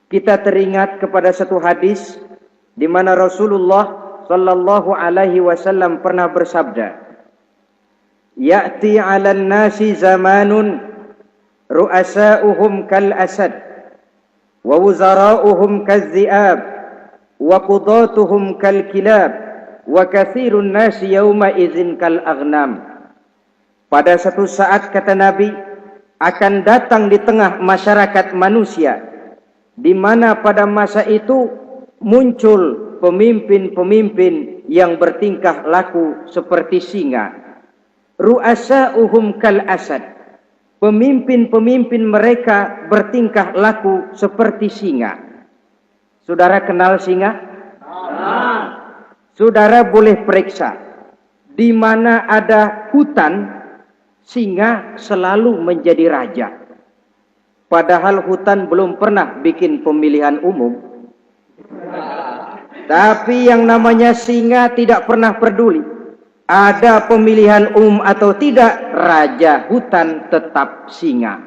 kita teringat kepada satu hadis di mana Rasulullah sallallahu alaihi wasallam pernah bersabda, "Ya'ti 'alan nasi zamanun ru'asa'uhum kal asad wa wuzara'uhum kaz-zi'ab wa qudatuhum kal kilab wa katsirun nasi yawma idzin kal aghnam." Pada satu saat, kata Nabi, akan datang di tengah masyarakat manusia di mana pada masa itu muncul pemimpin-pemimpin yang bertingkah laku seperti singa. Ru'asa'uhum kal asad. Pemimpin-pemimpin mereka bertingkah laku seperti singa. Saudara kenal singa? Saudara boleh periksa. Di mana ada hutan, singa selalu menjadi raja. Padahal hutan belum pernah bikin pemilihan umum. Tapi yang namanya singa tidak pernah peduli. Ada pemilihan umum atau tidak, raja hutan tetap singa.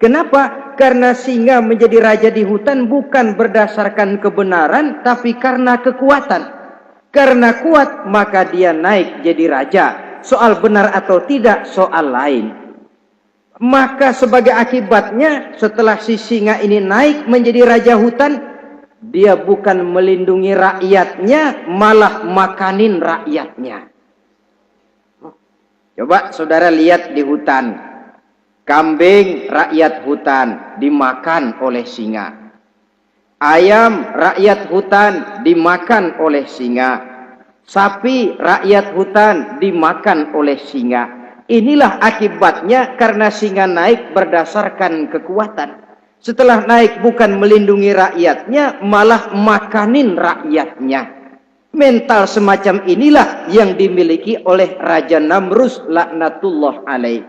Kenapa? Karena singa menjadi raja di hutan bukan berdasarkan kebenaran, tapi karena kekuatan. Karena kuat, maka dia naik jadi raja. Soal benar atau tidak, soal lain. Maka sebagai akibatnya, setelah si singa ini naik menjadi raja hutan, dia bukan melindungi rakyatnya, malah makanin rakyatnya. Coba saudara lihat di hutan. Kambing rakyat hutan dimakan oleh singa. Ayam rakyat hutan dimakan oleh singa. Sapi rakyat hutan dimakan oleh singa. Inilah akibatnya karena singa naik berdasarkan kekuatan. Setelah naik bukan melindungi rakyatnya, malah makanin rakyatnya. Mental semacam inilah yang dimiliki oleh Raja Namrus laknatullah alaih.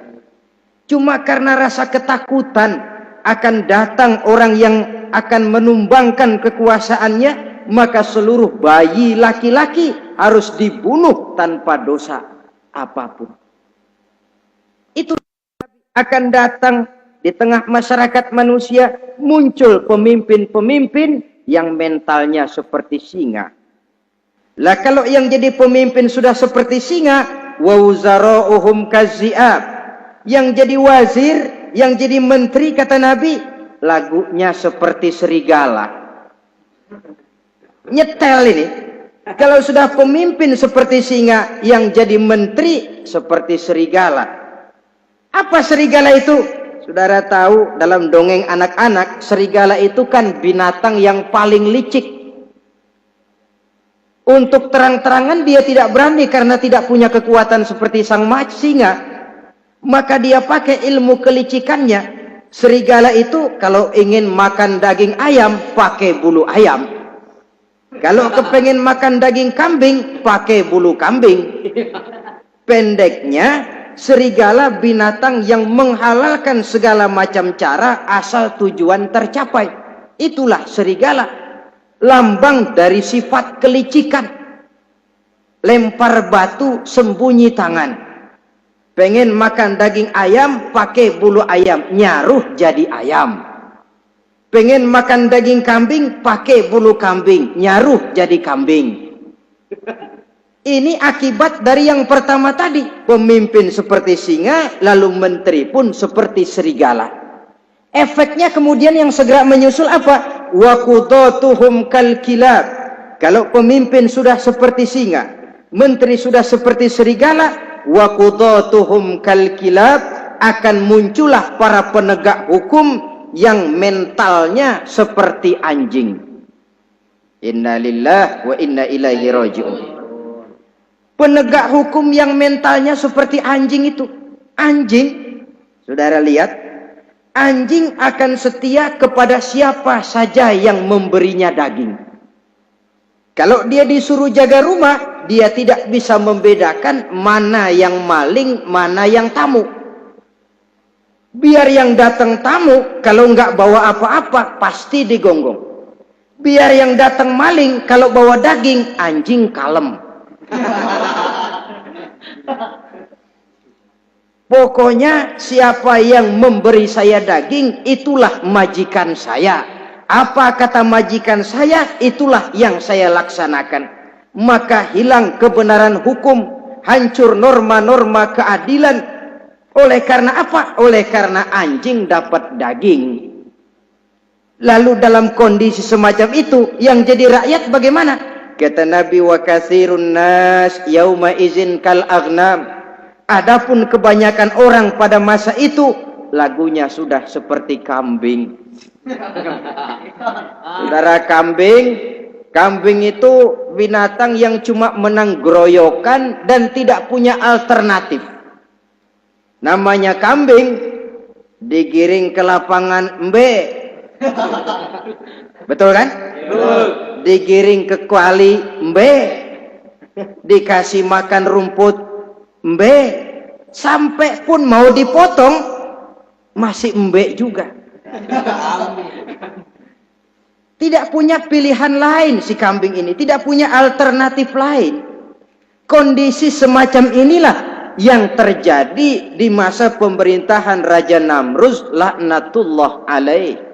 Cuma karena rasa ketakutan akan datang orang yang akan menumbangkan kekuasaannya, maka seluruh bayi laki-laki harus dibunuh tanpa dosa apapun. Itu akan datang di tengah masyarakat manusia, muncul pemimpin-pemimpin yang mentalnya seperti singa. Lah kalau yang jadi pemimpin sudah seperti singa, wa wuzara'uhum kaz-zi'ab. Yang jadi wazir, yang jadi menteri, kata Nabi, lagunya seperti serigala. Nyetel ini. Kalau sudah pemimpin seperti singa, yang jadi menteri seperti serigala. Apa serigala itu? Saudara tahu dalam dongeng anak-anak, serigala itu kan binatang yang paling licik. Untuk terang-terangan dia tidak berani karena tidak punya kekuatan seperti sang singa. Maka dia pakai ilmu kelicikannya. Serigala itu kalau ingin makan daging ayam, pakai bulu ayam. Kalau kepengen makan daging kambing, pakai bulu kambing. Pendeknya, serigala binatang yang menghalalkan segala macam cara asal tujuan tercapai. Itulah serigala. Lambang dari sifat kelicikan. Lempar batu, sembunyi tangan. Pengen makan daging ayam, pakai bulu ayam, nyaruh jadi ayam. Pengen makan daging kambing, pakai bulu kambing, nyaruh jadi kambing. Ini akibat dari yang pertama tadi. Pemimpin seperti singa, lalu menteri pun seperti serigala. Efeknya kemudian yang segera menyusul apa? Wa qudatuhum kal kilab. Kalau pemimpin sudah seperti singa, menteri sudah seperti serigala, wa qudatuhum kal kilab, akan muncullah para penegak hukum yang mentalnya seperti anjing. Inna lillahi wa inna ilaihi raji'un. Penegak hukum yang mentalnya seperti anjing itu. Anjing, saudara lihat, anjing akan setia kepada siapa saja yang memberinya daging. Kalau dia disuruh jaga rumah, dia tidak bisa membedakan mana yang maling, mana yang tamu. Biar yang datang tamu, kalau nggak bawa apa-apa, pasti digonggong. Biar yang datang maling, kalau bawa daging, anjing kalem. Pokoknya siapa yang memberi saya daging, itulah majikan saya. Apa kata majikan saya, itulah yang saya laksanakan. Maka hilang kebenaran hukum, hancur norma-norma keadilan. Oleh karena apa? Oleh karena anjing dapat daging. Lalu dalam kondisi semacam itu, yang jadi rakyat bagaimana? Kata Nabi, wa katsirun nas yauma izin kal aghnam. Adapun kebanyakan orang pada masa itu, lagunya sudah seperti kambing. Saudara, kambing itu binatang yang cuma menang geroyokan dan tidak punya alternatif. Namanya kambing, digiring ke lapangan embe. Betul kan? Betul. Digiring ke kuali embe. Dikasih makan rumput embe. Sampai pun mau dipotong masih embe juga. Tidak punya pilihan lain si kambing ini, tidak punya alternatif lain. Kondisi semacam inilah yang terjadi di masa pemerintahan Raja Namruz laknatullah alaih.